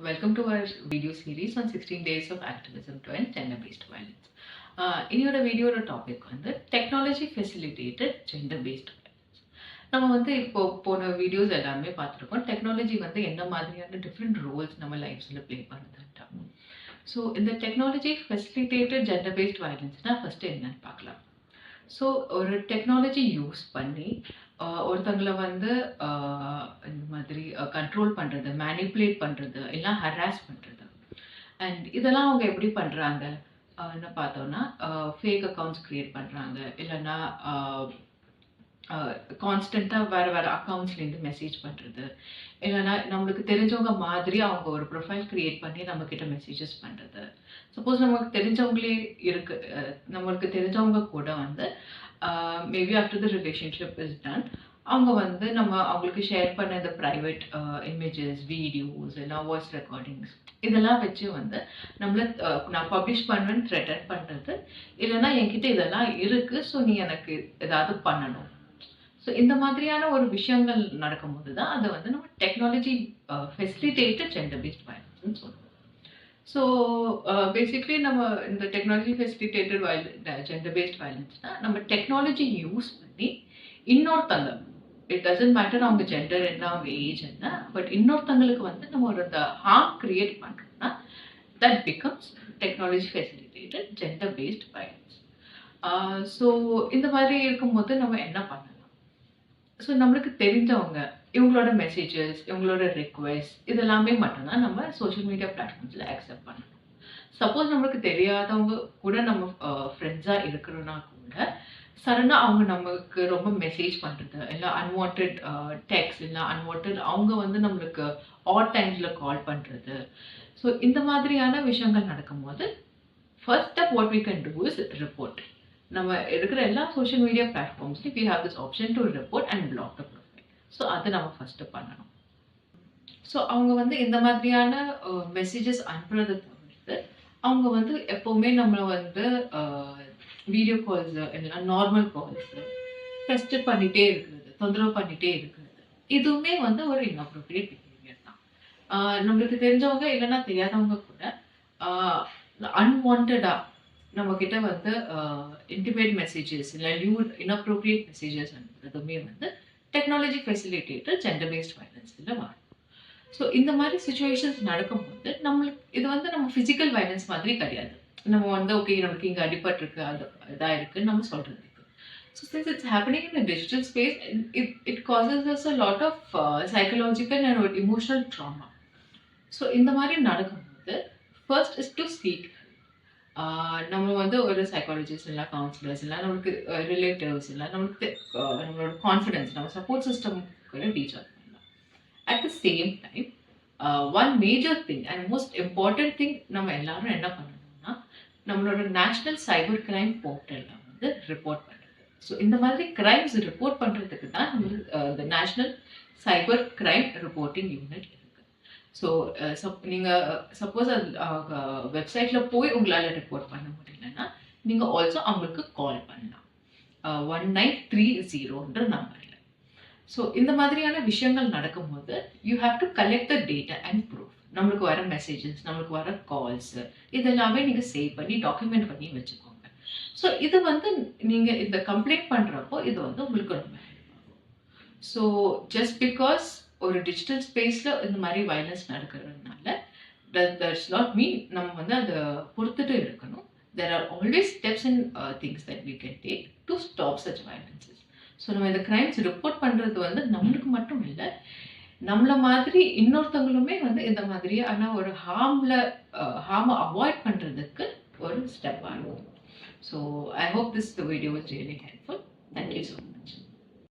Welcome to our video series on 16 days of activism to end gender-based violence. இன்னையோட வீடியோட topic வந்து technology facilitated gender based violence. நம்ம வந்து இப்போ போன வீடியோஸ் எல்லாமே பார்த்துருக்கோம். டெக்னாலஜி வந்து என்ன மாதிரியான டிஃப்ரெண்ட் ரோல்ஸ் நம்ம லைஃப்ஸில் ப்ளே பண்ணுதுன்ட்டா. ஸோ இந்த டெக்னாலஜி ஃபெசிலிட்டேட்டட் ஜெண்டர் பேஸ்ட் வயலன்ஸ்னால் ஃபஸ்ட்டு என்னன்னு பார்க்கலாம். ஸோ ஒரு டெக்னாலஜி யூஸ் பண்ணி ஒருத்தங்களை வந்து இந்த மாதிரி கண்ட்ரோல் பண்ணுறது, மேனிப்புலேட் பண்ணுறது, இல்லை ஹராஸ் பண்ணுறது. அண்ட் இதெல்லாம் அவங்க எப்படி பண்ணுறாங்க என்ன பார்த்தோன்னா, ஃபேக் அக்கௌண்ட்ஸ் க்ரியேட் பண்ணுறாங்க, இல்லைன்னா கான்ஸ்டண்ட்டாக வேறு அக்கௌண்ட்ஸ்லேருந்து மெசேஜ் பண்ணுறது, இல்லைன்னா நம்மளுக்கு தெரிஞ்சவங்க மாதிரி அவங்க ஒரு ப்ரொஃபைல் க்ரியேட் பண்ணி நம்மக்கிட்ட மெசேஜஸ் பண்ணுறது. சப்போஸ் நமக்கு தெரிஞ்சவங்களே நம்மளுக்கு தெரிஞ்சவங்க கூட வந்து maybe after the relationship is done, அவங்க வந்து அவங்களுக்கு ஷேர் பண்ண இந்த ப்ரைவேட் இமேஜஸ், வீடியோஸ், இல்லை வாய்ஸ் ரெக்கார்டிங்ஸ் இதெல்லாம் வச்சு வந்து நம்மளை நான் பப்ளிஷ் பண்ணுவேன்னு த்ரெட்டன் பண்ணுறது, இல்லைன்னா என்கிட்ட இதெல்லாம் இருக்குது, ஸோ நீ எனக்கு ஏதாவது பண்ணணும். ஸோ இந்த மாதிரியான ஒரு விஷயங்கள் நடக்கும்போது தான் அதை வந்து நம்ம டெக்னாலஜி ஃபெசிலிட்டேட்டட் ஜெண்டர் பேஸ்ட் வயலன்ஸ்னு சொல்லுவோம். ஸோ பேசிக்லி நம்ம இந்த டெக்னாலஜி ஃபெசிலிட்டேட்டட் ஜெண்டர் பேஸ்ட் வயலன்ஸ்னால் நம்ம டெக்னாலஜி யூஸ் பண்ணி இன்னொருத்தங்க, இட் டசன்ட் மேட்டர் அவங்க ஜெண்டர் என்ன, அவங்க ஏஜ் என்ன, பட் இன்னொருத்தங்களுக்கு வந்து நம்ம ஒரு இந்த ஹார்ம் கிரியேட் பண்ணுறோம்னா that becomes technology facilitated gender based violence. So இந்த மாதிரி இருக்கும்போது நம்ம என்ன பண்ணலாம்? ஸோ நம்மளுக்கு தெரிஞ்சவங்க இவங்களோட மெசேஜஸ், இவங்களோட ரிக்வெஸ்ட் இதெல்லாமே மட்டும்தான் நம்ம சோஷியல் மீடியா பிளாட்ஃபார்ம்ஸில் அக்செப்ட் பண்ணணும். சப்போஸ் நம்மளுக்கு தெரியாதவங்க கூட நம்ம ஃப்ரெண்ட்ஸாக இருக்கிறோன்னா கூட சடனாக அவங்க நமக்கு ரொம்ப மெசேஜ் பண்ணுறது, இல்லை அன்வான்ட் டெக்ஸ்ட், இல்லை அன்வான்ட் அவங்க வந்து நம்மளுக்கு ஆட் டைம்ஸில் கால் பண்ணுறது. ஸோ இந்த மாதிரியான விஷயங்கள் நடக்கும்போது first step what we can do is report. நம்ம இருக்கிற எல்லா சோஷியல் மீடியா பிளாட்ஃபார்ம்ஸ்லையும் we have this option to report and block the profile. So அதை நம்ம ஃபஸ்ட்டு பண்ணணும். ஸோ அவங்க வந்து இந்த மாதிரியான மெசேஜஸ் அனுப்புறதை தவிர்த்து அவங்க வந்து எப்போவுமே நம்மளை வந்து வீடியோ கால்ஸ், இல்லைன்னா நார்மல் கால்ஸ் டெஸ்ட் பண்ணிகிட்டே இருக்கிறது, தொந்தரவு பண்ணிகிட்டே இருக்கிறது, இதுவுமே வந்து ஒரு இன்அப்ரோப்ரியேட் பிஹேவியர் தான். நம்மளுக்கு தெரிஞ்சவங்க இல்லைன்னா தெரியாதவங்க கூட அன்வான்டாக நம்மக்கிட்ட வந்து இன்டிமேட் மெசேஜஸ், இல்லை இன்அப்ரோப்ரியேட் மெசேஜஸ் அனுப்புறதுமே வந்து டெக்னாலஜி ஃபெசிலிட்டேட்டட் ஜெண்டர் பேஸ்ட் வயலன்ஸில் வரும். ஸோ இந்த மாதிரி சுச்சுவேஷன்ஸ் நடக்கும்போது நம்மளுக்கு இது வந்து நம்ம ஃபிசிக்கல் வயலன்ஸ் மாதிரி கிடையாது. நம்ம வந்து ஓகே நம்மளுக்கு இங்கே அடிபட்டிருக்கு, அது இதாக இருக்குன்னு நம்ம சொல்கிறதுக்கு. So since it's happening in digital space, it causes us a lot of psychological and ஒரு இமோஷனல் ட்ராமா. ஸோ இந்த மாதிரி நடக்கும்போது ஃபர்ஸ்ட் இஸ் டு ஸ்பீக். நம்ம வந்து ஒரு சைக்காலஜிஸ்ட், இல்லை கவுன்சிலர்ஸ், இல்லை நம்மளுக்கு ரிலேட்டிவ்ஸ், இல்லை நம்மளுக்கு நம்மளோட கான்ஃபிடென்ஸ், நம்ம சப்போர்ட் சிஸ்டம் கூட ரீச் ஆகும். At the same time one major thing and most important thing நம்ம எல்லாரும் என்ன பண்ணணும்னா, நம்மளோட நேஷ்னல் சைபர் கிரைம் போர்ட்டலில் வந்து ரிப்போர்ட் பண்ணுறது. ஸோ இந்த மாதிரி கிரைம்ஸ் ரிப்போர்ட் பண்ணுறதுக்கு தான் இந்த national cyber crime reporting unit இருக்குது. ஸோ நீங்கள் சப்போஸ் அது வெப்சைட்டில் போய் உங்களால் ரிப்போர்ட் பண்ண முடியலன்னா நீங்கள் ஆல்சோ அவங்களுக்கு கால் பண்ணலாம் 1930 நம்பரில். ஸோ இந்த மாதிரியான விஷயங்கள் நடக்கும்போது you have to collect the data and proof. நம்மளுக்கு வர மெசேஜஸ், நம்மளுக்கு வர கால்ஸ் இதெல்லாமே நீங்கள் சேவ் பண்ணி டாக்குமெண்ட் பண்ணி வச்சுக்கோங்க. ஸோ இது வந்து நீங்கள் இந்த கம்ப்ளைண்ட் பண்ணுறப்போ இது வந்து உங்களுக்கு ரொம்ப ஹெல்ப் ஆகும். ஸோ ஜஸ்ட் பிகாஸ் ஒரு டிஜிட்டல் ஸ்பேஸில் இந்த மாதிரி வயலன்ஸ் நடக்கிறதுனால தட்ஸ் நாட் மீன் நம்ம வந்து அதை பொறுத்துட்டு இருக்கணும். There are always steps and things that we can take to stop such violences. So நம்ம இந்த கிரைம்ஸ் ரிப்போர்ட் பண்ணுறது வந்து நம்மளுக்கு மட்டும் இல்லை, நம்மளை மாதிரி இன்னொருத்தவங்களுமே வந்து இந்த மாதிரியான ஒரு ஹார்மை அவாய்ட் பண்ணுறதுக்கு ஒரு ஸ்டெப்பாக இருக்கும். So I hope this video was really helpful. Thank you so much.